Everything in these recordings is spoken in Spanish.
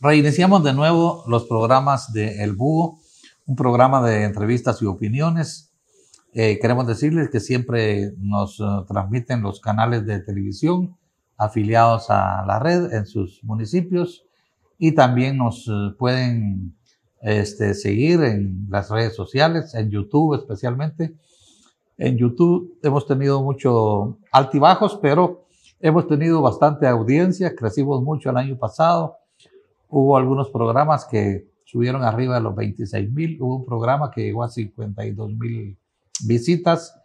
Reiniciamos de nuevo los programas de El Búho, un programa de entrevistas y opiniones. Queremos decirles que siempre nos transmiten los canales de televisión afiliados a la red en sus municipios y también nos pueden seguir en las redes sociales, en YouTube especialmente. En YouTube hemos tenido mucho altibajos, pero hemos tenido bastante audiencia, crecimos mucho el año pasado. Hubo algunos programas que subieron arriba de los 26,000, hubo un programa que llegó a 52,000 visitas,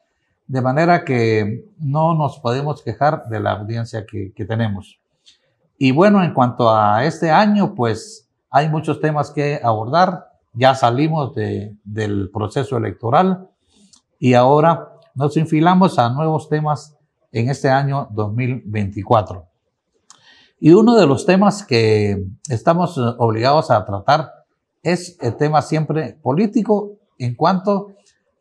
de manera que no nos podemos quejar de la audiencia que tenemos. Y bueno, en cuanto a este año, pues hay muchos temas que abordar. Ya salimos del proceso electoral y ahora nos enfilamos a nuevos temas en este año 2024. Y uno de los temas que estamos obligados a tratar es el tema siempre político en cuanto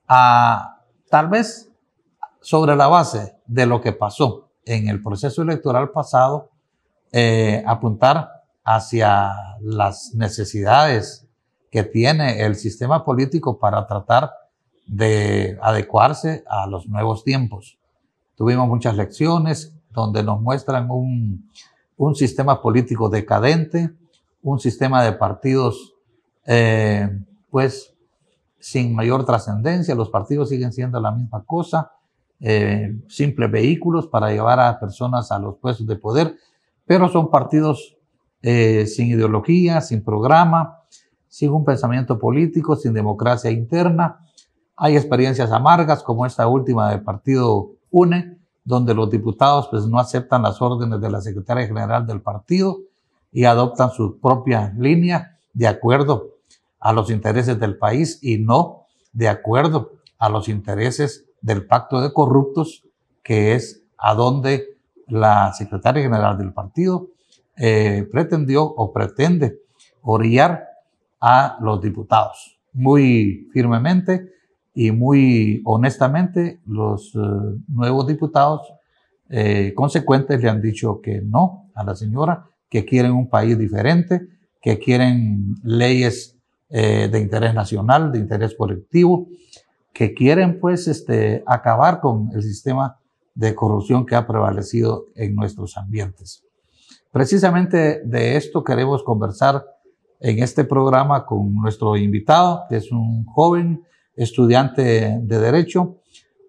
a, tal vez, sobre la base de lo que pasó en el proceso electoral pasado, apuntar hacia las necesidades que tiene el sistema político para tratar de adecuarse a los nuevos tiempos. Tuvimos muchas lecciones donde nos muestran un sistema político decadente, un sistema de partidos pues sin mayor trascendencia. Los partidos siguen siendo la misma cosa, simples vehículos para llevar a personas a los puestos de poder, pero son partidos sin ideología, sin programa, sin un pensamiento político, sin democracia interna. Hay experiencias amargas como esta última del partido UNE, donde los diputados pues no aceptan las órdenes de la secretaria general del partido y adoptan su propia línea de acuerdo a los intereses del país y no de acuerdo a los intereses del pacto de corruptos, que es a donde la secretaria general del partido pretendió o pretende orillar a los diputados. Muy firmemente y muy honestamente, los nuevos diputados consecuentes le han dicho que no a la señora, que quieren un país diferente, que quieren leyes de interés nacional, de interés colectivo, que quieren pues acabar con el sistema de corrupción que ha prevalecido en nuestros ambientes. Precisamente de esto queremos conversar en este programa con nuestro invitado, que es un joven estudiante de Derecho.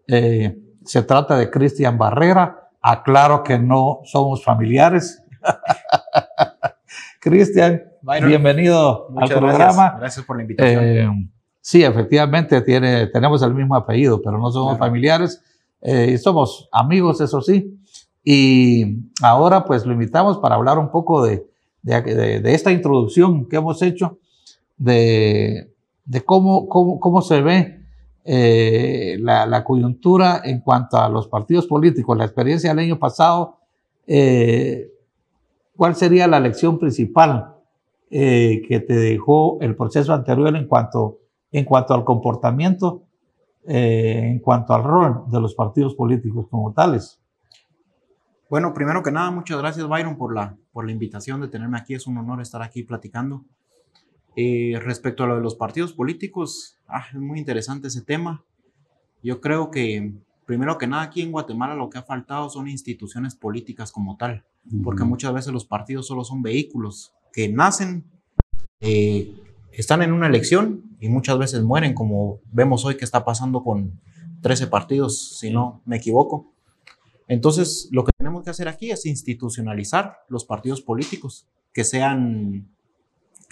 Se trata de Cristian Barrera. Aclaro que no somos familiares. Cristian, bienvenido al programa. Gracias por la invitación. Sí, efectivamente tenemos el mismo apellido, pero no somos familiares. Somos amigos, eso sí. Y ahora pues lo invitamos para hablar un poco de esta introducción que hemos hecho de cómo se ve la coyuntura en cuanto a los partidos políticos, la experiencia del año pasado. ¿Cuál sería la lección principal que te dejó el proceso anterior en cuanto al comportamiento, en cuanto al rol de los partidos políticos como tales? Bueno, primero que nada, muchas gracias, Byron, por la invitación de tenerme aquí. Es un honor estar aquí platicando. Respecto a lo de los partidos políticos, es muy interesante ese tema. Yo creo que, primero que nada, aquí en Guatemala lo que ha faltado son instituciones políticas como tal, porque muchas veces los partidos solo son vehículos que nacen, están en una elección y muchas veces mueren, como vemos hoy que está pasando con 13 partidos, si no me equivoco. Entonces, lo que tenemos que hacer aquí es institucionalizar los partidos políticos, que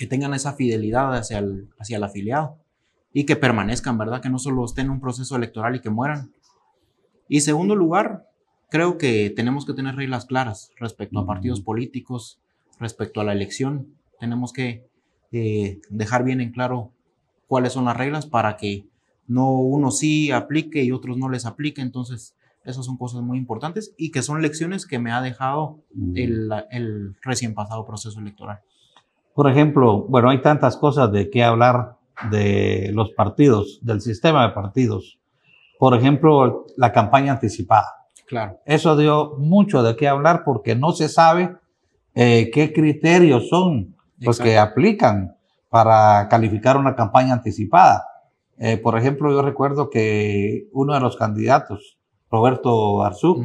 tengan esa fidelidad hacia el afiliado y que permanezcan, ¿verdad? Que no solo estén en un proceso electoral y que mueran. Y segundo lugar, creo que tenemos que tener reglas claras respecto a partidos políticos, respecto a la elección. Tenemos que dejar bien en claro cuáles son las reglas para que no uno sí aplique y otros no les aplique. Entonces, esas son cosas muy importantes y que son lecciones que me ha dejado el recién pasado proceso electoral. Por ejemplo, bueno, hay tantas cosas de qué hablar de los partidos, del sistema de partidos. Por ejemplo, la campaña anticipada. Claro. Eso dio mucho de qué hablar porque no se sabe qué criterios son pues que aplican para calificar una campaña anticipada. Por ejemplo, yo recuerdo que uno de los candidatos, Roberto Arzú,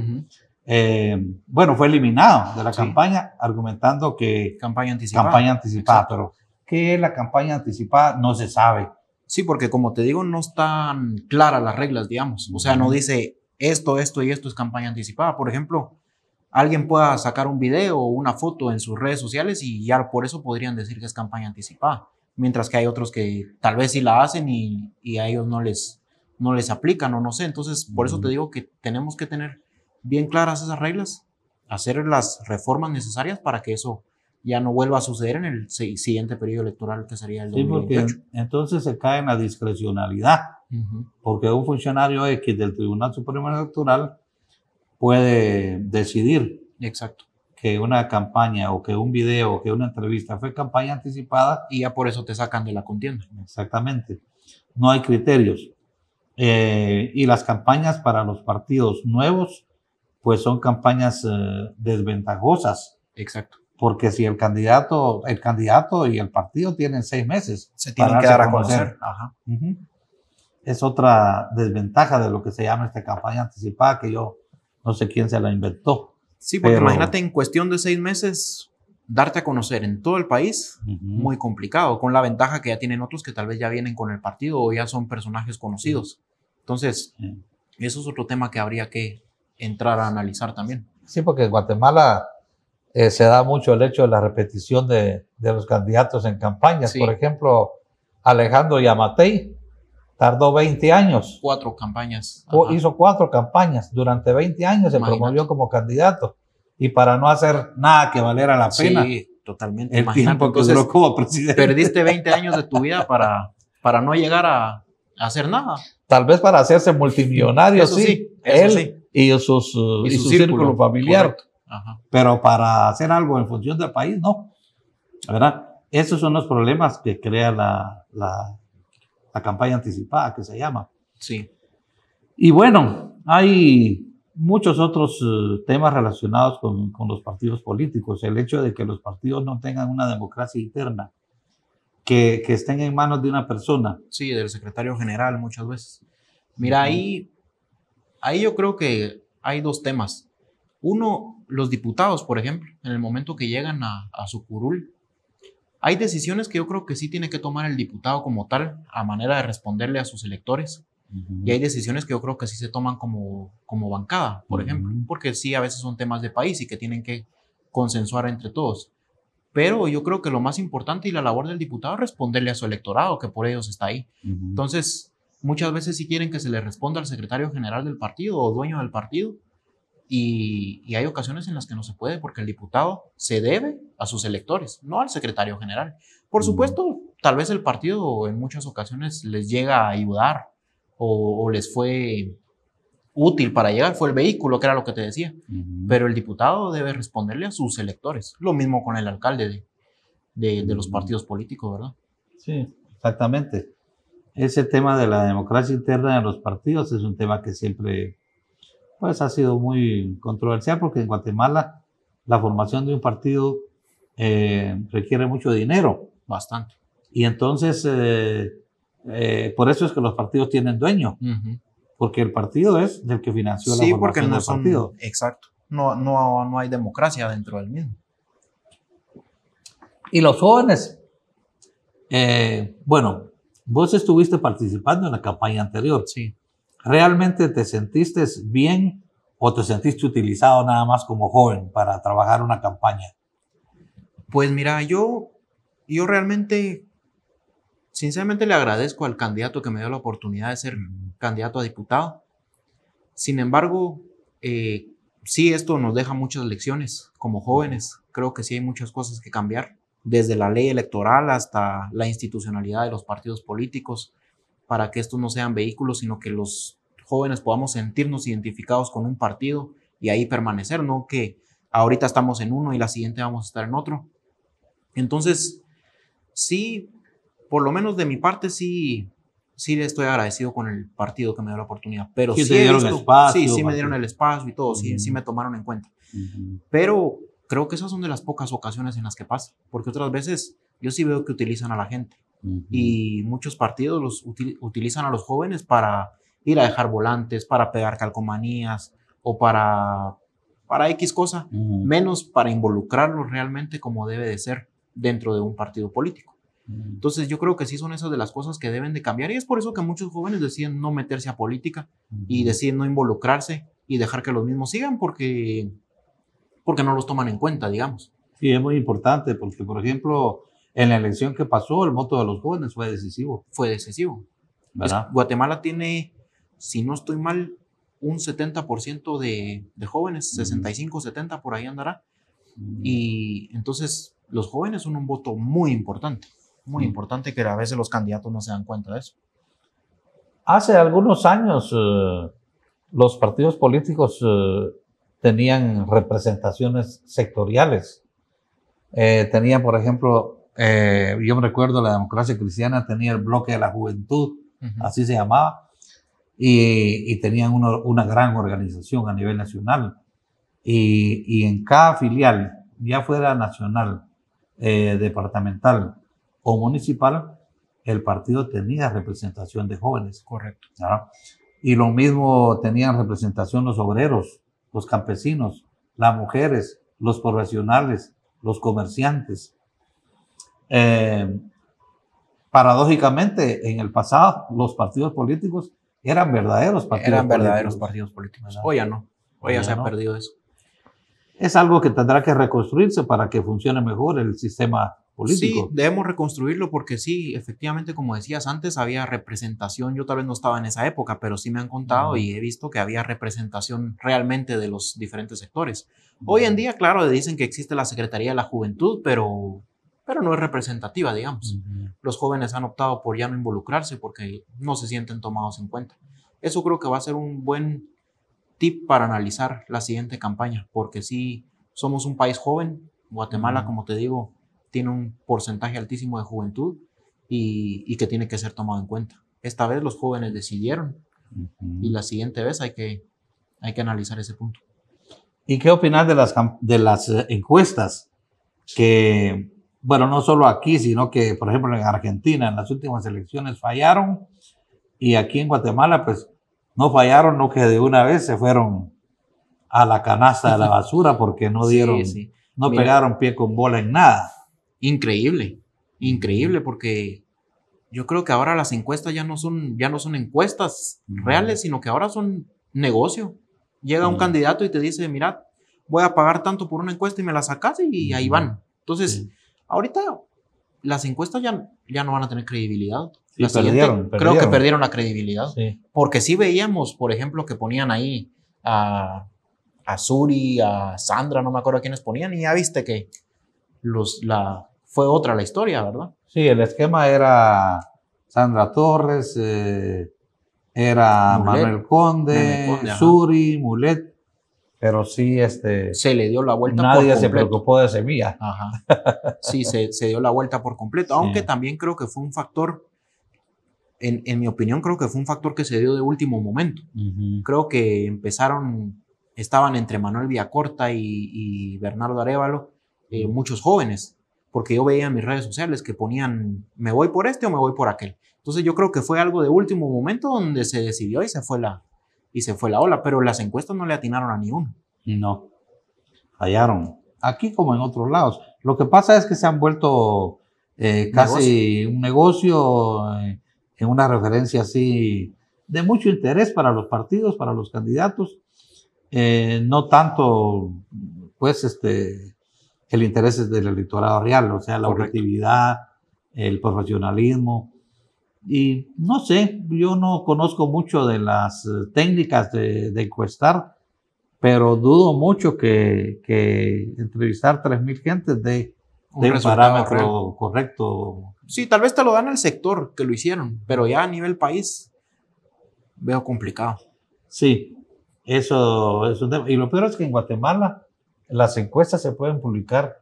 bueno, fue eliminado de la campaña argumentando que campaña anticipada, pero ¿qué es la campaña anticipada? No se sabe. Sí, porque como te digo, no están claras las reglas, digamos. O sea, no dice esto y esto es campaña anticipada. Por ejemplo, alguien pueda sacar un video o una foto en sus redes sociales y ya por eso podrían decir que es campaña anticipada. Mientras que hay otros que tal vez sí la hacen y a ellos no les aplican o no sé. Entonces, por eso te digo que tenemos que tener bien claras esas reglas, hacer las reformas necesarias para que eso ya no vuelva a suceder en el siguiente periodo electoral, que sería el 2028. Sí, porque entonces se cae en la discrecionalidad, porque un funcionario X del Tribunal Supremo Electoral puede decidir que una campaña o que un video o que una entrevista fue campaña anticipada. Y ya por eso te sacan de la contienda. Exactamente. No hay criterios. Y las campañas para los partidos nuevos, pues son campañas desventajosas. Exacto. Porque si el candidato y el partido tienen 6 meses. Se tienen que dar a conocer. Ajá. Es otra desventaja de lo que se llama esta campaña anticipada, que yo no sé quién se la inventó. Sí, porque imagínate en cuestión de 6 meses darte a conocer en todo el país, muy complicado, con la ventaja que ya tienen otros que tal vez ya vienen con el partido o ya son personajes conocidos. Entonces, eso es otro tema que habría que entrar a analizar también. Sí, porque en Guatemala se da mucho el hecho de la repetición de los candidatos en campañas. Sí. Por ejemplo, Alejandro Yamatei tardó 20 años. 4 campañas. Hizo 4 campañas. Durante 20 años se promovió como candidato. Y para no hacer nada que valiera la pena. Sí, totalmente. El tiempo que duró como presidente. Perdiste 20 años de tu vida para no llegar a hacer nada. Tal vez para hacerse multimillonario, eso sí. Eso él sí. Y su círculo familiar. Ajá. Pero para hacer algo en función del país, no. ¿Verdad? Esos son los problemas que crea la campaña anticipada, que se llama. Sí. Y bueno, hay muchos otros temas relacionados con los partidos políticos. El hecho de que los partidos no tengan una democracia interna, que estén en manos de una persona. Sí, del secretario general muchas veces. Mira, ahí yo creo que hay 2 temas. Uno, los diputados, por ejemplo, en el momento que llegan a su curul, hay decisiones que yo creo que sí tiene que tomar el diputado como tal, a manera de responderle a sus electores. Y hay decisiones que yo creo que sí se toman como bancada, por ejemplo, porque sí, a veces son temas de país y que tienen que consensuar entre todos. Pero yo creo que lo más importante y la labor del diputado es responderle a su electorado, que por ellos está ahí. Entonces, muchas veces sí quieren que se le responda al secretario general del partido o dueño del partido, y hay ocasiones en las que no se puede, porque el diputado se debe a sus electores, no al secretario general. Por supuesto, tal vez el partido en muchas ocasiones les llega a ayudar o les fue útil para llegar, fue el vehículo, que era lo que te decía. Pero el diputado debe responderle a sus electores. Lo mismo con el alcalde de los partidos políticos, ¿verdad? Sí, exactamente. Ese tema de la democracia interna de los partidos es un tema que siempre pues ha sido muy controversial, porque en Guatemala la formación de un partido requiere mucho dinero. Bastante. Y entonces, por eso es que los partidos tienen dueño, porque el partido es el que financió la formación del partido. Exacto. No hay democracia dentro del mismo. Y los jóvenes, bueno, vos estuviste participando en la campaña anterior. Sí. ¿Realmente te sentiste bien o te sentiste utilizado nada más como joven para trabajar una campaña? Pues mira, yo realmente, sinceramente le agradezco al candidato que me dio la oportunidad de ser candidato a diputado. Sin embargo, sí, esto nos deja muchas lecciones como jóvenes. Creo que sí hay muchas cosas que cambiar, desde la ley electoral hasta la institucionalidad de los partidos políticos, para que estos no sean vehículos, sino que los jóvenes podamos sentirnos identificados con un partido y ahí permanecer, no que ahorita estamos en uno y la siguiente vamos a estar en otro. Entonces, sí, por lo menos de mi parte, sí le estoy agradecido con el partido que me dio la oportunidad. Pero sí, me dieron el espacio y todo, sí me tomaron en cuenta. Pero creo que esas son de las pocas ocasiones en las que pasa, porque otras veces yo sí veo que utilizan a la gente. Y muchos partidos utilizan a los jóvenes para ir a dejar volantes, para pegar calcomanías o para X cosa, menos para involucrarlos realmente como debe de ser dentro de un partido político. Entonces yo creo que sí son esas de las cosas que deben de cambiar, y es por eso que muchos jóvenes deciden no meterse a política y deciden no involucrarse y dejar que los mismos sigan porque no los toman en cuenta, digamos. Sí, es muy importante porque, por ejemplo, en la elección que pasó, el voto de los jóvenes fue decisivo. Fue decisivo. ¿Verdad? Guatemala tiene, si no estoy mal, un 70% de jóvenes, 65, 70 por ahí andará. Y entonces los jóvenes son un voto muy importante que a veces los candidatos no se dan cuenta de eso. Hace algunos años los partidos políticos tenían representaciones sectoriales. Tenían, por ejemplo, yo me recuerdo la Democracia Cristiana tenía el Bloque de la Juventud, así se llamaba, y tenían una gran organización a nivel nacional. Y en cada filial, ya fuera nacional, departamental o municipal, el partido tenía representación de jóvenes. Correcto. ¿No? Y lo mismo tenían representación los obreros, los campesinos, las mujeres, los profesionales, los comerciantes. Paradójicamente, en el pasado, los partidos políticos eran verdaderos partidos políticos. Hoy ya no. Hoy ya se ha perdido eso. Es algo que tendrá que reconstruirse para que funcione mejor el sistema político. Sí, debemos reconstruirlo porque sí, efectivamente, como decías antes, había representación. Yo tal vez no estaba en esa época, pero sí me han contado y he visto que había representación realmente de los diferentes sectores. Hoy en día, claro, dicen que existe la Secretaría de la Juventud, pero no es representativa, digamos. Los jóvenes han optado por ya no involucrarse porque no se sienten tomados en cuenta. Eso creo que va a ser un buen tip para analizar la siguiente campaña, porque sí, somos un país joven. Guatemala, como te digo, tiene un porcentaje altísimo de juventud y que tiene que ser tomado en cuenta. Esta vez los jóvenes decidieron y la siguiente vez hay que analizar ese punto. ¿Y qué opinas de las encuestas que, bueno, no solo aquí, sino que, por ejemplo, en Argentina, en las últimas elecciones fallaron y aquí en Guatemala, pues, no fallaron, no que de una vez se fueron a la canasta de la basura porque no dieron, no pegaron pie con bola en nada? Increíble, porque yo creo que ahora las encuestas ya no son encuestas reales, sino que ahora son negocio. Llega un candidato y te dice, mira, voy a pagar tanto por una encuesta y me la sacas y ahí van. Entonces, ahorita las encuestas ya no van a tener credibilidad. Sí, perdieron. Creo que perdieron la credibilidad. Sí. Porque sí veíamos, por ejemplo, que ponían ahí a Suri, a Sandra, no me acuerdo a quiénes ponían, y ya viste que fue otra la historia, ¿verdad? Sí, el esquema era Sandra Torres, era Mulet, Manuel Conde, Suri, Mulet, pero sí se le dio la vuelta por completo. Nadie se preocupó de Semilla. Ajá. Sí, se dio la vuelta por completo, aunque también creo que fue un factor, en mi opinión, creo que fue un factor que se dio de último momento. Creo que estaban entre Manuel Villacorta y Bernardo Arévalo, muchos jóvenes, porque yo veía en mis redes sociales que ponían, me voy por este o me voy por aquel. Entonces yo creo que fue algo de último momento donde se decidió y se fue la ola, pero las encuestas no le atinaron a ni uno. No, fallaron. Aquí como en otros lados. Lo que pasa es que se han vuelto casi un negocio, en una referencia así de mucho interés para los partidos, para los candidatos. No tanto, pues, el interés del electorado real, o sea, la objetividad, el profesionalismo. Y no sé, yo no conozco mucho de las técnicas de encuestar, pero dudo mucho que entrevistar 3,000 gentes de un parámetro correcto. Sí, tal vez te lo dan al sector que lo hicieron, pero ya a nivel país veo complicado. Sí, eso es un tema. Y lo peor es que en Guatemala las encuestas se pueden publicar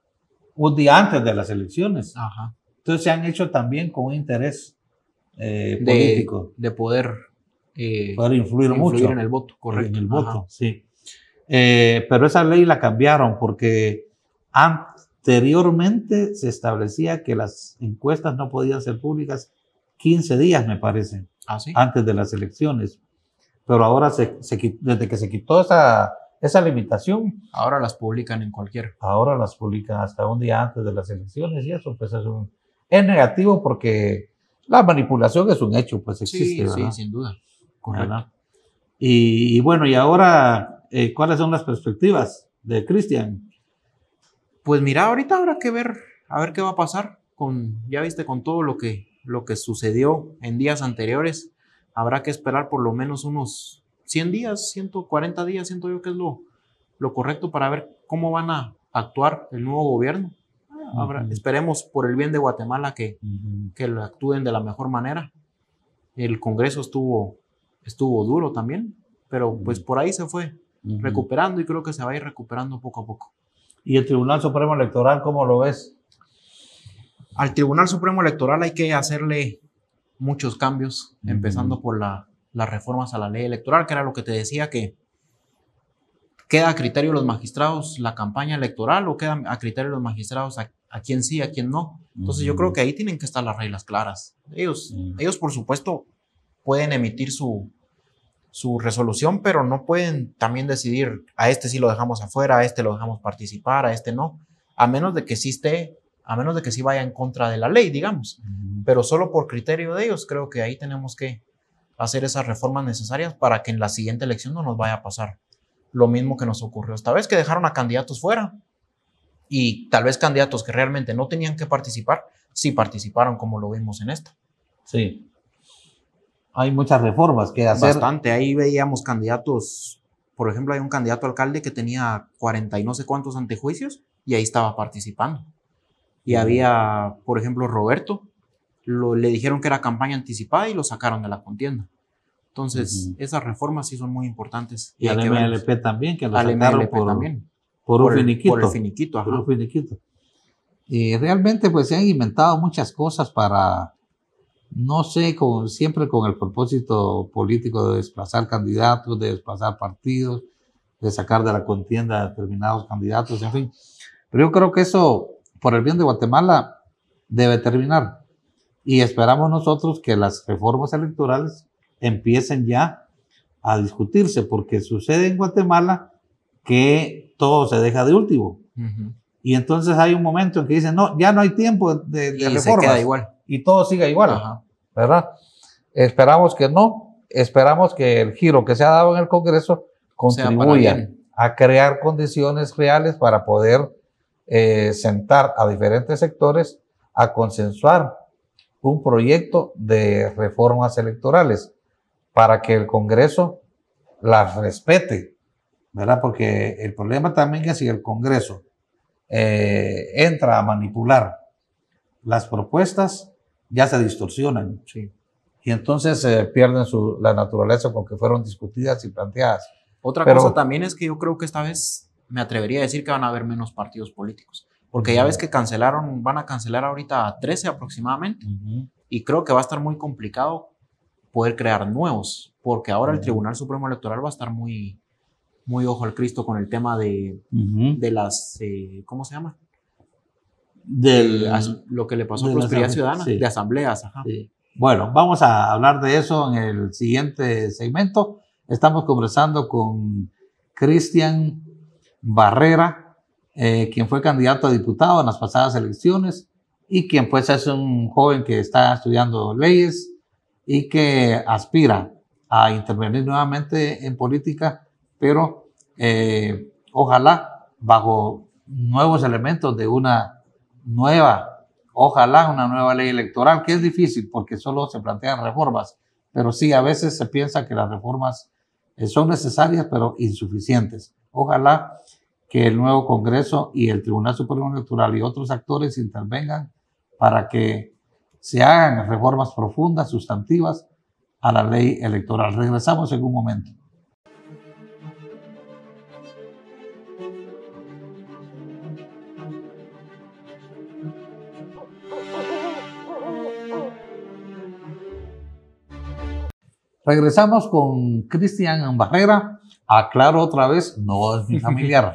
un día antes de las elecciones. Ajá. Entonces se han hecho también con un interés político. De poder influir mucho en el voto, correcto. En el voto, sí. Pero esa ley la cambiaron porque antes anteriormente se establecía que las encuestas no podían ser públicas 15 días, me parece, ¿Ah, sí? antes de las elecciones. Pero ahora, desde que se quitó esa limitación, Ahora las publican en cualquier. ahora las publican hasta un día antes de las elecciones y eso pues es negativo porque la manipulación es un hecho, pues existe, Sí, ¿verdad? sí, sin duda. Correcto. ¿Verdad? Y bueno, y ahora, ¿cuáles son las perspectivas de Cristian? Pues mira, ahorita habrá que ver, a ver qué va a pasar ya viste, con todo lo que sucedió en días anteriores. Habrá que esperar por lo menos unos 100 días, 140 días, siento yo que es lo correcto para ver cómo van a actuar el nuevo gobierno. Esperemos por el bien de Guatemala que lo actúen de la mejor manera. El Congreso estuvo duro también, pero pues por ahí se fue recuperando y creo que se va a ir recuperando poco a poco. ¿Y el Tribunal Supremo Electoral, cómo lo ves? Al Tribunal Supremo Electoral hay que hacerle muchos cambios, empezando por las reformas a la ley electoral, que era lo que te decía, que queda a criterio de los magistrados la campaña electoral o queda a criterio de los magistrados a quién sí, a quién no. Entonces yo creo que ahí tienen que estar las reglas claras. Ellos por supuesto, pueden emitir su resolución, pero no pueden también decidir a este sí lo dejamos afuera, a este lo dejamos participar, a este no, a menos de que sí vaya en contra de la ley, digamos. Pero solo por criterio de ellos, creo que ahí tenemos que hacer esas reformas necesarias para que en la siguiente elección no nos vaya a pasar lo mismo que nos ocurrió esta vez, que dejaron a candidatos fuera y tal vez candidatos que realmente no tenían que participar, sí participaron como lo vimos en esta. Sí. Hay muchas reformas que hacer. Bastante. Ahí veíamos candidatos, por ejemplo, hay un candidato alcalde que tenía 40 y no sé cuántos antejuicios y ahí estaba participando. Y había, por ejemplo, Roberto, le dijeron que era campaña anticipada y lo sacaron de la contienda. Entonces, esas reformas sí son muy importantes. Y al MLP también, que lo sacaron por un finiquito. Por el finiquito, ajá. Por un finiquito. Y realmente, pues, se han inventado muchas cosas para, no sé, siempre con el propósito político de desplazar candidatos, de desplazar partidos, de sacar de la contienda a determinados candidatos, en fin. Pero yo creo que eso, por el bien de Guatemala, debe terminar. Y esperamos nosotros que las reformas electorales empiecen ya a discutirse, porque sucede en Guatemala que todo se deja de último. Y entonces hay un momento en que dicen, no, ya no hay tiempo de reformas. Se queda igual. Y todo siga igual, ¿verdad? Esperamos que no, esperamos que el giro que se ha dado en el Congreso contribuya a crear condiciones reales para poder sentar a diferentes sectores a consensuar un proyecto de reformas electorales para que el Congreso las respete, ¿verdad? Porque el problema también es si el Congreso entra a manipular las propuestas, ya se distorsionan. Sí. Y entonces pierden la naturaleza con que fueron discutidas y planteadas. Otra cosa también es que yo creo que esta vez me atrevería a decir que van a haber menos partidos políticos. Porque ya ves que van a cancelar ahorita a 13 aproximadamente. Y creo que va a estar muy complicado poder crear nuevos. Porque ahora el Tribunal Supremo Electoral va a estar muy, muy ojo al Cristo con el tema de las, ¿cómo se llama? Lo que le pasó a Prosperidad Ciudadana, de asambleas. Sí. Bueno, vamos a hablar de eso en el siguiente segmento. Estamos conversando con Cristian Barrera, quien fue candidato a diputado en las pasadas elecciones y quien pues es un joven que está estudiando leyes y que aspira a intervenir nuevamente en política, pero ojalá bajo nuevos elementos de una nueva ley electoral, que es difícil porque solo se plantean reformas, pero sí, a veces se piensa que las reformas son necesarias, pero insuficientes. Ojalá que el nuevo Congreso y el Tribunal Supremo Electoral y otros actores intervengan para que se hagan reformas profundas, sustantivas a la ley electoral. Regresamos en un momento. Regresamos con Cristian Barrera. Aclaro otra vez, no es mi familiar.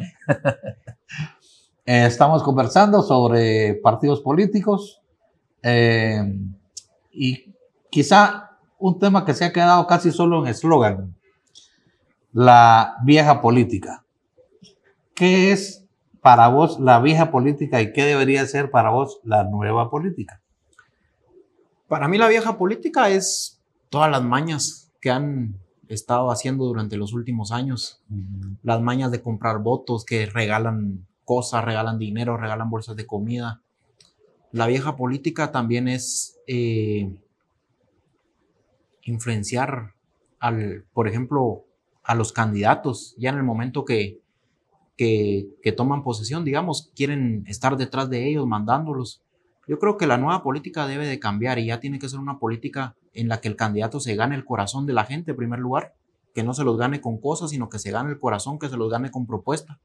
Estamos conversando sobre partidos políticos y quizá un tema que se ha quedado casi solo en eslogan, la vieja política. ¿Qué es para vos la vieja política y qué debería ser para vos la nueva política? Para mí la vieja política es todas las mañas que han estado haciendo durante los últimos años. Las mañas de comprar votos, que regalan cosas, regalan dinero, regalan bolsas de comida. La vieja política también es influenciar por ejemplo, a los candidatos. Ya en el momento que toman posesión, digamos, quieren estar detrás de ellos, mandándolos. Yo creo que la nueva política debe de cambiar y ya tiene que ser una política en la que el candidato se gane el corazón de la gente en primer lugar, que no se los gane con cosas, sino que se gane el corazón, que se los gane con propuesta.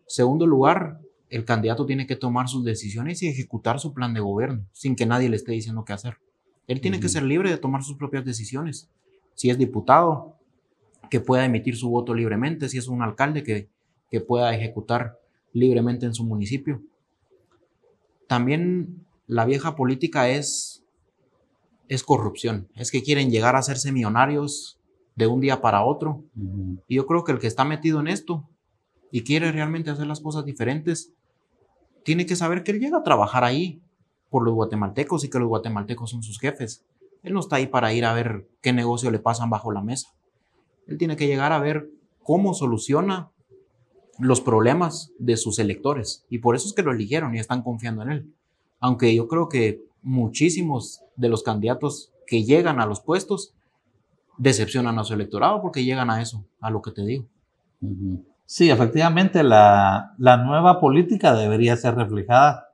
Segundo lugar, el candidato tiene que tomar sus decisiones y ejecutar su plan de gobierno sin que nadie le esté diciendo qué hacer. Él tiene que ser libre de tomar sus propias decisiones. Si es diputado, que pueda emitir su voto libremente. Si es un alcalde, que pueda ejecutar libremente en su municipio. También la vieja política es corrupción. Es que quieren llegar a hacerse millonarios de un día para otro. Y yo creo que el que está metido en esto y quiere realmente hacer las cosas diferentes, tiene que saber que él llega a trabajar ahí por los guatemaltecos y que los guatemaltecos son sus jefes. Él no está ahí para ir a ver qué negocio le pasan bajo la mesa. Él tiene que llegar a ver cómo soluciona los problemas de sus electores. Y por eso es que lo eligieron y están confiando en él. Aunque yo creo que muchísimos de los candidatos que llegan a los puestos decepcionan a su electorado porque llegan a eso, a lo que te digo. Sí, efectivamente, la nueva política debería ser reflejada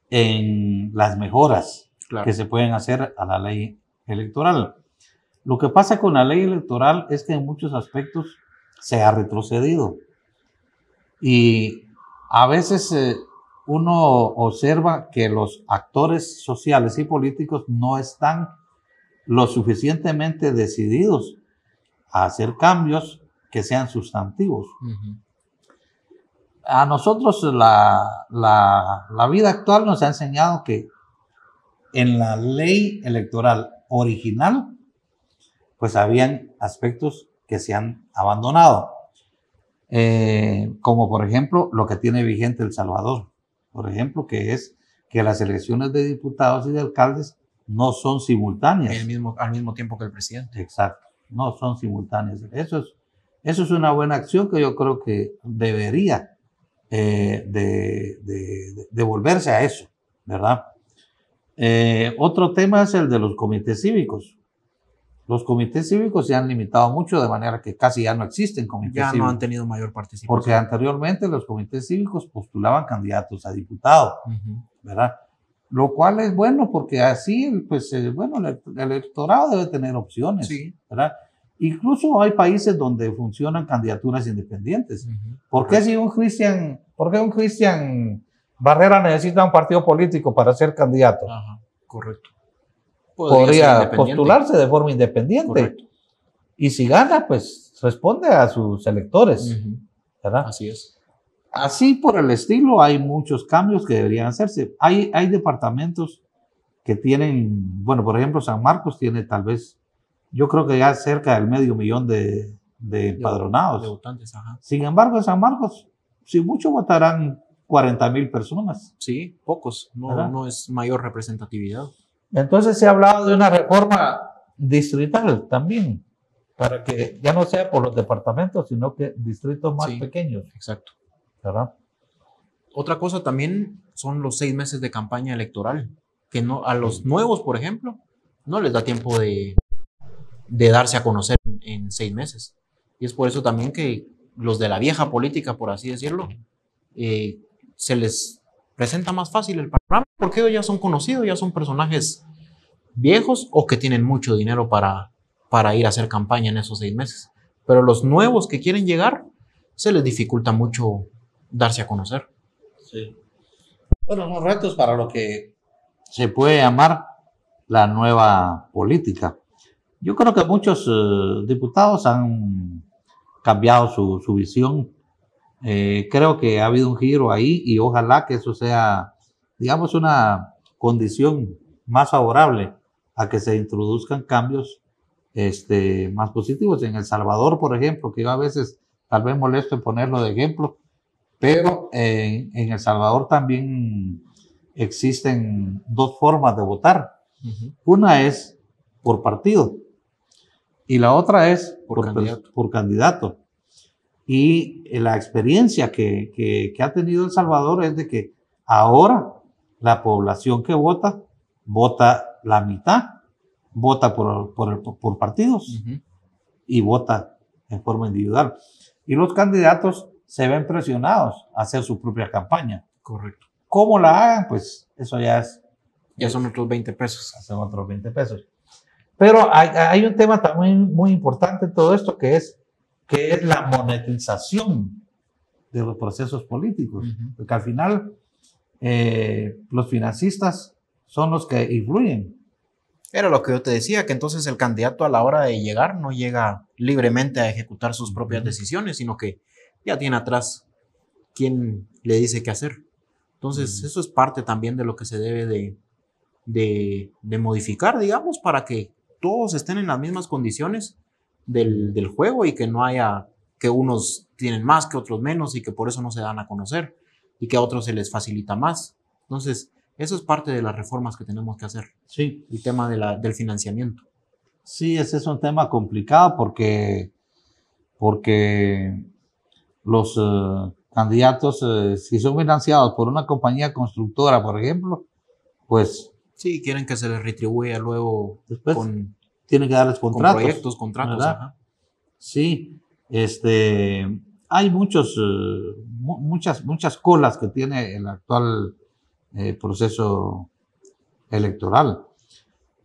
en las mejoras que se pueden hacer a la ley electoral. Lo que pasa con la ley electoral es que en muchos aspectos se ha retrocedido y a veces uno observa que los actores sociales y políticos no están lo suficientemente decididos a hacer cambios que sean sustantivos. A nosotros la vida actual nos ha enseñado que en la ley electoral original pues habían aspectos que se han abandonado, como por ejemplo lo que tiene vigente El Salvador, por ejemplo, que es que las elecciones de diputados y de alcaldes no son simultáneas. Al mismo tiempo que el presidente. Exacto, no son simultáneas. Eso es una buena acción que yo creo que debería de volverse a eso, ¿verdad? Otro tema es el de los comités cívicos. Los comités cívicos se han limitado mucho, de manera que casi ya no existen comités cívicos. Ya no han tenido mayor participación. Porque anteriormente los comités cívicos postulaban candidatos a diputados, ¿verdad? Lo cual es bueno porque así, pues, bueno, el electorado debe tener opciones, sí, ¿verdad? Incluso hay países donde funcionan candidaturas independientes. ¿Por qué un Cristian Barrera necesita un partido político para ser candidato? Correcto. Podría postularse de forma independiente. Correcto. Y si gana, pues responde a sus electores, ¿verdad? Así es. Así por el estilo, hay muchos cambios que deberían hacerse. Hay departamentos que tienen, bueno, por ejemplo, San Marcos tiene tal vez, yo creo que ya cerca del 500,000 de empadronados. De votantes, Sin embargo, en San Marcos, si mucho, votarán 40,000 personas. Sí, pocos, no es mayor representatividad. Entonces se ha hablado de una reforma distrital también, para que ya no sea por los departamentos, sino que distritos más pequeños. Exacto. ¿Verdad? Otra cosa también son los 6 meses de campaña electoral, que no, a los nuevos, por ejemplo, no les da tiempo de darse a conocer en 6 meses. Y es por eso también que los de la vieja política, por así decirlo, se les presenta más fácil el panorama, porque ellos ya son conocidos, ya son personajes viejos o que tienen mucho dinero para ir a hacer campaña en esos 6 meses. Pero los nuevos que quieren llegar, se les dificulta mucho darse a conocer. Sí. Bueno, son retos para lo que se puede llamar la nueva política. Yo creo que muchos diputados han cambiado su visión Creo que ha habido un giro ahí y ojalá que eso sea, digamos, una condición más favorable a que se introduzcan cambios más positivos. En El Salvador, por ejemplo, que yo a veces tal vez molesto en ponerlo de ejemplo, pero en El Salvador también existen dos formas de votar. Una es por partido y la otra es por candidato. Y la experiencia que ha tenido El Salvador es de que ahora la población que vota la mitad, vota por partidos y vota en forma individual. Y los candidatos se ven presionados a hacer su propia campaña. Correcto. ¿Cómo la hagan? Pues eso ya son otros 20 pesos. Son otros 20 pesos. Pero hay un tema también muy importante en todo esto que es la monetización de los procesos políticos. Porque al final los financistas son los que influyen. Era lo que yo te decía, que entonces el candidato a la hora de llegar no llega libremente a ejecutar sus propias decisiones, sino que ya tiene atrás quien le dice qué hacer. Entonces eso es parte también de lo que se debe de modificar, digamos, para que todos estén en las mismas condiciones del juego y que no haya que unos tienen más, que otros menos y que por eso no se dan a conocer y que a otros se les facilita más. Entonces, eso es parte de las reformas que tenemos que hacer. Sí. El tema del financiamiento. Sí, ese es un tema complicado porque los candidatos, si son financiados por una compañía constructora, por ejemplo, pues... Sí, quieren que se les retribuya luego después tienen que darles contratos. Con proyectos, contratos. Ajá. Sí, hay muchas colas que tiene el actual proceso electoral.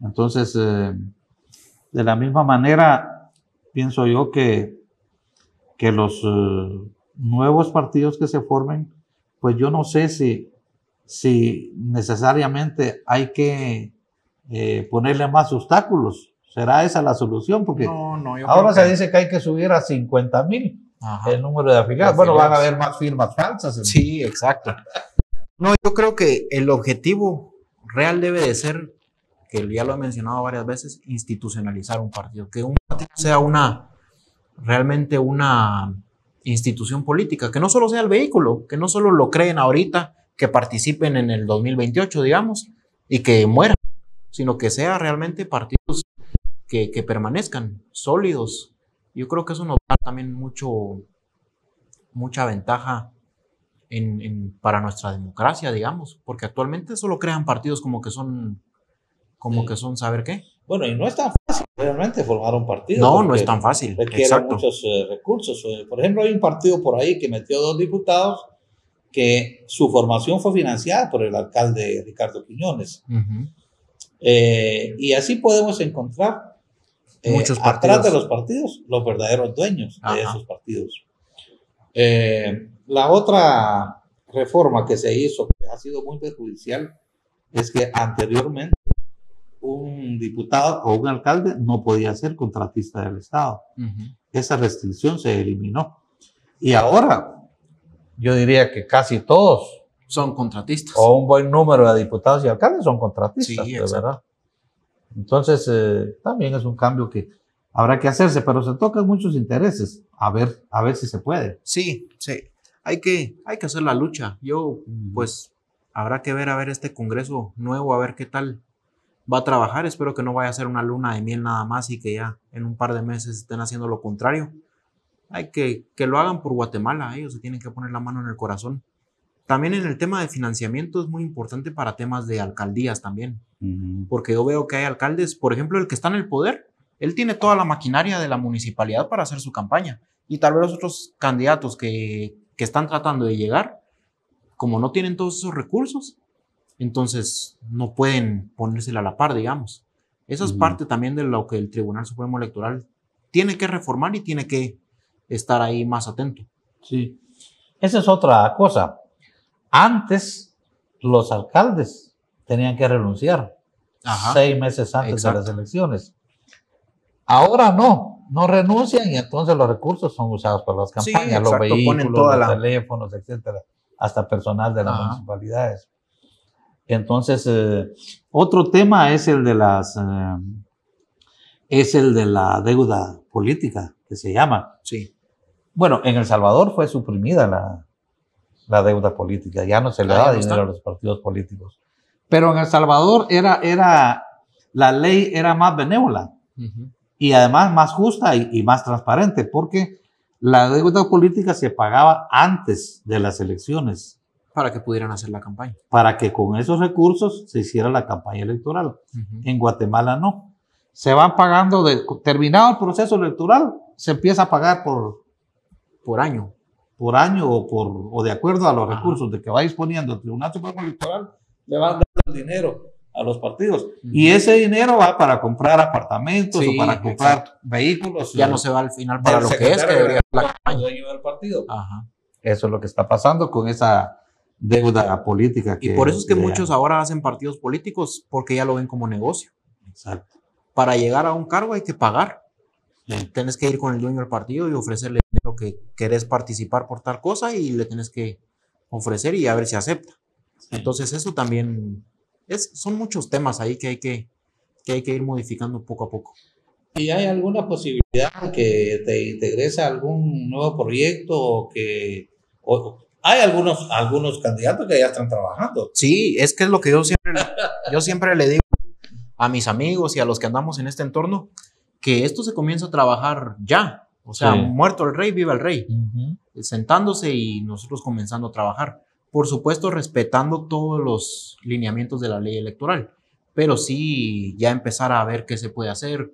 Entonces, de la misma manera, pienso yo que los nuevos partidos que se formen, pues yo no sé si necesariamente hay que ponerle más obstáculos. ¿Será esa la solución? Porque ahora se dice que hay que subir a 50,000 el número de afiliados. Bueno, van a haber más firmas falsas. Sí, exacto. No, yo creo que el objetivo real debe de ser, que ya lo he mencionado varias veces, institucionalizar un partido. Que un partido sea realmente una institución política, que no solo sea el vehículo, que no solo lo creen ahorita, que participen en el 2028, digamos, y que mueran, sino que sea realmente partidos que permanezcan sólidos. Yo creo que eso nos da también mucha ventaja para nuestra democracia, digamos, porque actualmente solo crean partidos como que son ¿saber qué? Bueno, y no es tan fácil realmente formar un partido. No es tan fácil. Requiere muchos recursos. Por ejemplo, hay un partido por ahí que metió 2 diputados que su formación fue financiada por el alcalde Ricardo Quiñones. Y así podemos encontrar muchos partidos atrás de los partidos los verdaderos dueños de esos partidos. La otra reforma que se hizo, que ha sido muy perjudicial, es que anteriormente un diputado o un alcalde no podía ser contratista del Estado. Esa restricción se eliminó. Y ahora, yo diría que casi todos son contratistas. O un buen número de diputados y alcaldes son contratistas, sí, de verdad. Entonces, también es un cambio que habrá que hacerse, pero se tocan muchos intereses. A ver si se puede. Sí. Hay que hacer la lucha. Yo, pues, habrá que ver este Congreso nuevo, a ver qué tal va a trabajar. Espero que no vaya a ser una luna de miel nada más y que ya en un par de meses estén haciendo lo contrario. Hay que lo hagan por Guatemala. Ellos se tienen que poner la mano en el corazón. También en el tema de financiamiento es muy importante para temas de alcaldías también. Porque yo veo que hay alcaldes, por ejemplo, el que está en el poder, él tiene toda la maquinaria de la municipalidad para hacer su campaña. Y tal vez los otros candidatos que están tratando de llegar, como no tienen todos esos recursos, entonces no pueden ponérsela a la par, digamos. Esa es parte también de lo que el Tribunal Supremo Electoral tiene que reformar y tiene que estar ahí más atento. Sí. Esa es otra cosa. Antes, los alcaldes tenían que renunciar 6 meses antes de las elecciones. Ahora no renuncian y entonces los recursos son usados para las campañas, Sí, los exacto, vehículos, toda los la... teléfonos, etcétera, hasta personal de las Ajá. municipalidades. Entonces, otro tema es el de la deuda política, que se llama. Sí. Bueno, en El Salvador fue suprimida la deuda política, ya no se le Ah, daba ya no dinero está. a los partidos políticos. Pero en El Salvador la ley era más benévola Ujú. y además más justa y más transparente, porque la deuda política se pagaba antes de las elecciones Para que pudieran hacer la campaña. para que con esos recursos se hiciera la campaña electoral. Ujú. En Guatemala no. Se van pagando, terminado el proceso electoral, se empieza a pagar Por año. por año o de acuerdo a los Ajá. recursos de que va disponiendo el Tribunal Supremo Electoral, le van dando el dinero a los partidos. Ujú. Y ese dinero va para comprar apartamentos Sí, o para comprar exacto. vehículos. Ya no se va al final para del lo que es, que secretario debería ser la el campaña. dueño del partido. Ajá. Eso es lo que está pasando con esa deuda política. Y por eso es que le- muchos ahora hacen partidos políticos porque ya lo ven como negocio. Exacto. Para llegar a un cargo hay que pagar. Sí. Tienes que ir con el dueño del partido y ofrecerle dinero que querés participar por tal cosa y le tienes que ofrecer y a ver si acepta. Sí. Entonces eso también son muchos temas ahí que hay que ir modificando poco a poco. ¿Y hay alguna posibilidad que te integres a algún nuevo proyecto hay algunos candidatos que ya están trabajando? Sí, es que es lo que yo siempre le digo a mis amigos y a los que andamos en este entorno, que esto se comienza a trabajar ya. O sea, Sí. muerto el rey, viva el rey. Uh-huh. Sentándose y nosotros comenzando a trabajar. Por supuesto, respetando todos los lineamientos de la ley electoral, pero sí ya empezar a ver qué se puede hacer,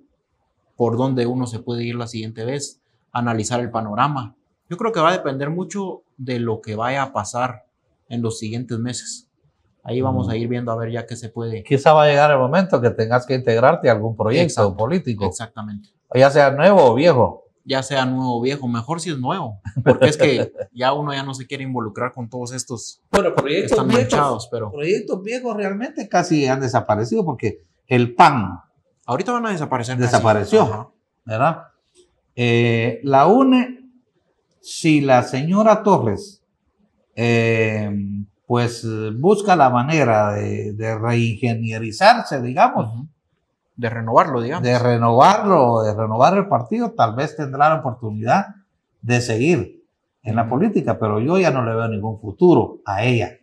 por dónde uno se puede ir la siguiente vez, analizar el panorama. Yo creo que va a depender mucho de lo que vaya a pasar en los siguientes meses. Ahí vamos a ir viendo a ver ya qué se puede. Quizá va a llegar el momento que tengas que integrarte a algún proyecto Exacto, político, exactamente. ya sea nuevo o viejo. Ya sea nuevo o viejo, mejor si es nuevo, porque es que ya uno ya no se quiere involucrar con todos estos Bueno, que proyectos están viejos, manchados, pero proyectos viejos realmente casi han desaparecido porque el PAN ahorita van a desaparecer. desapareció, Ajá. ¿verdad? La UNE, si la señora Torres pues busca la manera de reingenierizarse, digamos, Ujú. De renovarlo, digamos. de renovarlo, de renovar el partido, tal vez tendrá la oportunidad de seguir en la política, pero yo ya no le veo ningún futuro a ella.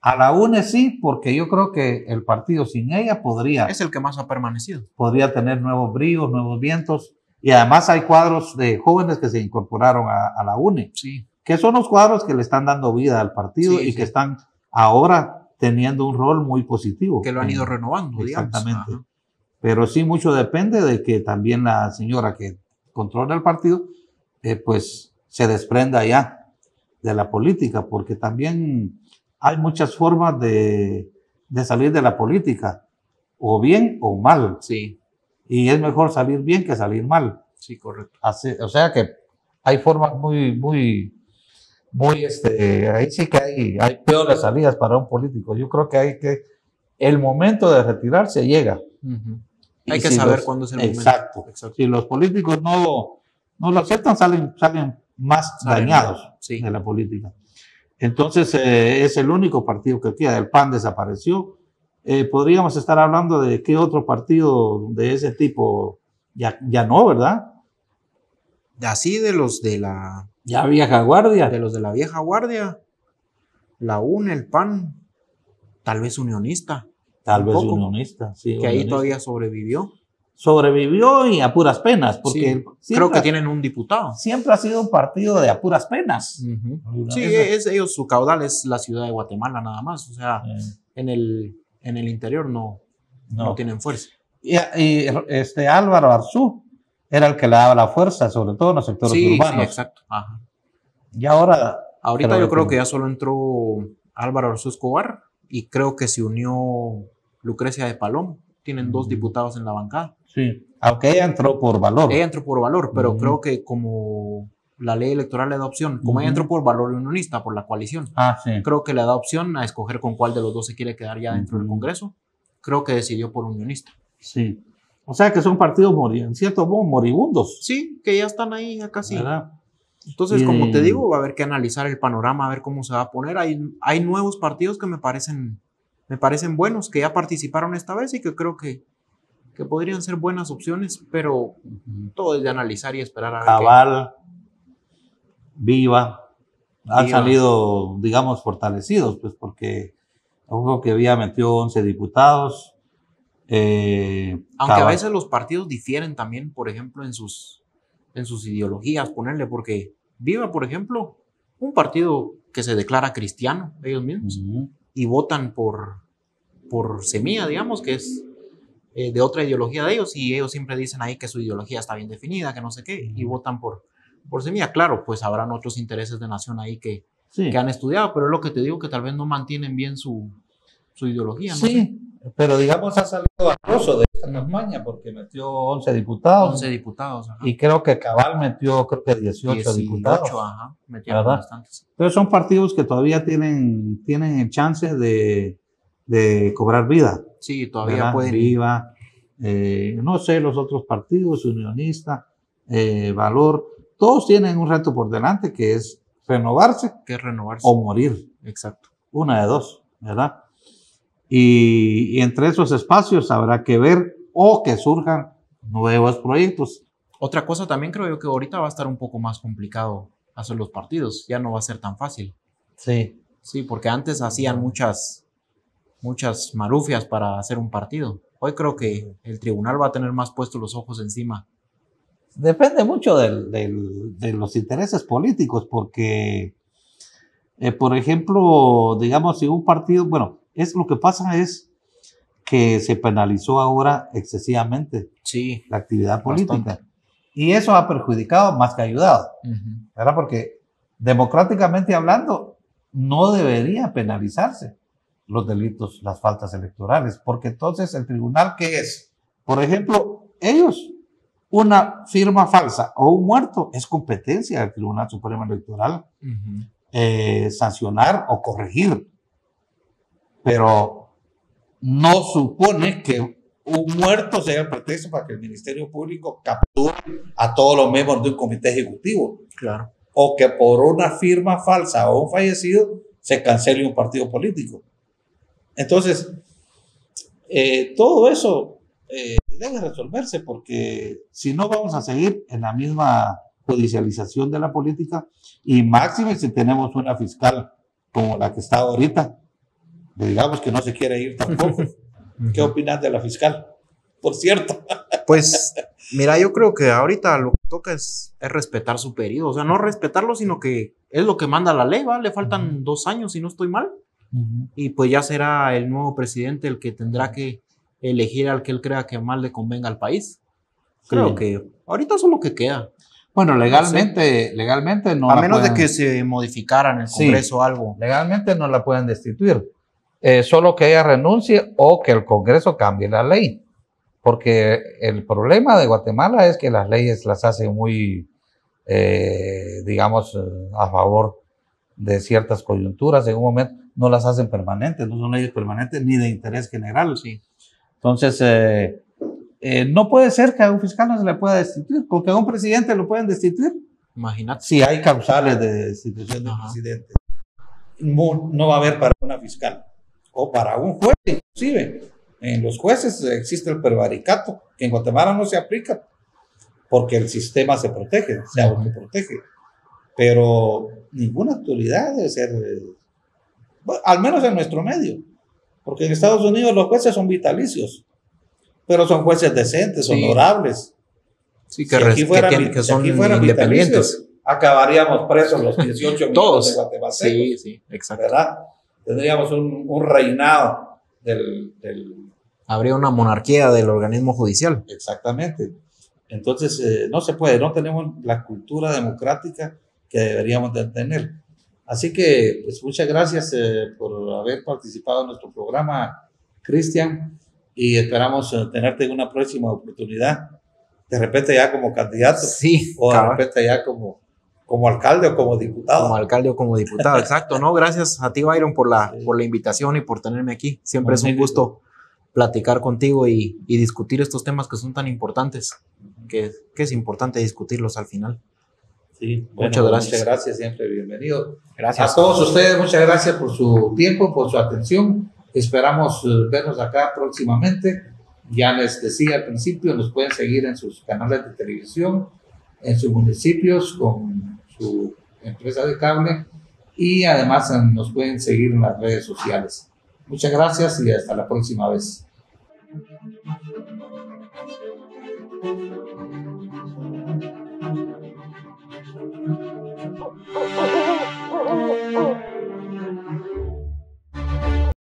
A la UNE sí, porque yo creo que el partido sin ella Es el que más ha permanecido. podría tener nuevos bríos, nuevos vientos, y además hay cuadros de jóvenes que se incorporaron a la UNE, Sí. que son los cuadros que le están dando vida al partido Sí, y sí. que están ahora teniendo un rol muy positivo. Que lo han ido renovando, digamos. Exactamente. Ajá. Pero sí mucho depende de que también la señora que controla el partido, pues se desprenda ya de la política, porque también hay muchas formas de salir de la política, o bien o mal, Sí, y es mejor salir bien que salir mal. sí, correcto. O sea que hay formas ahí sí que hay peores salidas para un político. Yo creo que el momento de retirarse llega. Ujú. Y Hay que si saber cuándo es el momento. Exacto. Exacto. Si los políticos no lo aceptan, salen más Salen dañados mal, sí. de la política. Entonces, es el único partido que queda. El PAN desapareció. Podríamos estar hablando de qué otro partido de ese tipo ya no, ¿verdad? Así de los de la Ya vieja guardia. vieja guardia, la UNE, el PAN, tal vez unionista. Tal un vez poco, unionista. Sí, que ahí unionista. todavía sobrevivió. Sobrevivió y a puras penas, porque Sí, creo que tienen un diputado. siempre ha sido un partido de a puras penas. Ujú. Sí, ellos, su caudal es la ciudad de Guatemala nada más. O sea, en el interior no tienen fuerza. Y Álvaro Arzú era el que le daba la fuerza, sobre todo en los sectores urbanos. Sí, exacto. Ajá. Y ahora... Ahorita yo creo que ya solo entró Álvaro Arzú Escobar y creo que se unió Lucrecia de Palom. Tienen 2 diputados en la bancada. Sí, aunque ella entró por valor. Ella entró por valor, pero creo que como la ley electoral le da opción, como ella entró por valor unionista, por la coalición, Sí. creo que le da opción a escoger con cuál de los dos se quiere quedar ya dentro del Congreso. Creo que decidió por unionista. Sí. O sea que son partidos, en cierto modo, moribundos. Sí, que ya están ahí, ya casi. ¿Verdad? Entonces, como te digo, va a haber que analizar el panorama, a ver cómo se va a poner. Hay nuevos partidos que me parecen buenos, que ya participaron esta vez y que creo que podrían ser buenas opciones, pero todo es de analizar y esperar a ver. Cabal, Viva, han salido, digamos, fortalecidos, pues porque uno que había metió 11 diputados. Aunque a veces los partidos difieren también, por ejemplo, en sus ideologías, ponerle, porque Viva, por ejemplo, un partido que se declara cristiano, ellos mismos, y votan por Semilla, digamos, que es de otra ideología de ellos, y ellos siempre dicen ahí que su ideología está bien definida, que no sé qué, y votan por Semilla. Claro, pues habrán otros intereses de nación ahí que han estudiado, pero es lo que te digo, que tal vez no mantienen bien su ideología. ¿No? Sí, pero digamos ha salido Barroso de esta campaña porque metió 11 diputados. 11 diputados, ajá. Y creo que Cabal metió, creo que 18 diputados. Ajá, metieron bastantes. Entonces son partidos que todavía tienen el chance de cobrar vida. Sí, todavía pueden. Viva, no sé, los otros partidos, Unionista, Valor, todos tienen un reto por delante que es renovarse. O morir. Exacto. Una de dos, ¿verdad? Y entre esos espacios habrá que ver o que surjan nuevos proyectos. Otra cosa también creo yo que ahorita va a estar un poco más complicado hacer los partidos, ya no va a ser tan fácil. Sí. Sí, porque antes hacían muchas marufias para hacer un partido. Hoy creo que el tribunal va a tener más puestos los ojos encima. Depende mucho de los intereses políticos, porque, por ejemplo, digamos, si un partido, bueno, lo que pasa es que se penalizó ahora excesivamente la actividad política. Bastante. Y eso ha perjudicado más que ayudado, ¿verdad? Porque democráticamente hablando, no debería penalizarse los delitos, las faltas electorales, porque entonces el tribunal, ¿qué es? Por ejemplo, una firma falsa o un muerto es competencia del Tribunal Supremo Electoral sancionar o corregir. Pero no supone que un muerto sea el pretexto para que el Ministerio Público capture a todos los miembros de un comité ejecutivo. Claro. O que por una firma falsa o un fallecido se cancele un partido político. Entonces, todo eso debe resolverse, porque si no vamos a seguir en la misma judicialización de la política, y máximo si tenemos una fiscal como la que está ahorita, digamos que no se quiere ir tampoco. ¿Qué opinas de la fiscal? Por cierto. Pues, mira, yo creo que ahorita lo que toca es respetar su periodo. O sea, no respetarlo, sino que es lo que manda la ley, ¿va? Le faltan 2 años, si no estoy mal. Y pues ya será el nuevo presidente el que tendrá que elegir al que él crea que más le convenga al país. Creo que ahorita eso es lo que queda. Bueno, legalmente no. A menos de que se modificara en el Congreso algo. Legalmente no la pueden destituir. Solo que ella renuncie o que el Congreso cambie la ley. Porque el problema de Guatemala es que las leyes las hace muy, digamos, a favor de ciertas coyunturas. En un momento no las hacen permanentes, no son leyes permanentes ni de interés general. Sí. Entonces, no puede ser que a un fiscal no se le pueda destituir, porque a un presidente lo pueden destituir. Imagínate. Si hay causales de destitución del presidente. No va a haber para una fiscal. O para un juez, inclusive. En los jueces existe el prevaricato, que en Guatemala no se aplica, porque el sistema se protege, se autoprotege. Pero ninguna autoridad debe ser, al menos en nuestro medio, porque en Estados Unidos los jueces son vitalicios, pero son jueces decentes, honorables. Sí, que son independientes. Acabaríamos presos los 18 millones de guatemaltecos. Sí, exacto. ¿Verdad? Tendríamos un reinado habría una monarquía del organismo judicial. Exactamente. Entonces, no se puede, no tenemos la cultura democrática que deberíamos de tener. Así que, pues, muchas gracias por haber participado en nuestro programa, Cristian, y esperamos tenerte en una próxima oportunidad, de repente ya como candidato, o de repente ya como alcalde o como diputado. Como alcalde o como diputado, exacto. No, gracias a ti, Byron, por la invitación y por tenerme aquí. Siempre es un gusto platicar contigo y discutir estos temas que son tan importantes, que es importante discutirlos al final. Sí, muchas gracias. Muchas gracias, siempre bienvenido. Gracias. A todos ustedes, muchas gracias por su tiempo, por su atención. Esperamos vernos acá próximamente. Ya les decía al principio, nos pueden seguir en sus canales de televisión, en sus municipios, con su empresa de cable, y además nos pueden seguir en las redes sociales. Muchas gracias y hasta la próxima vez.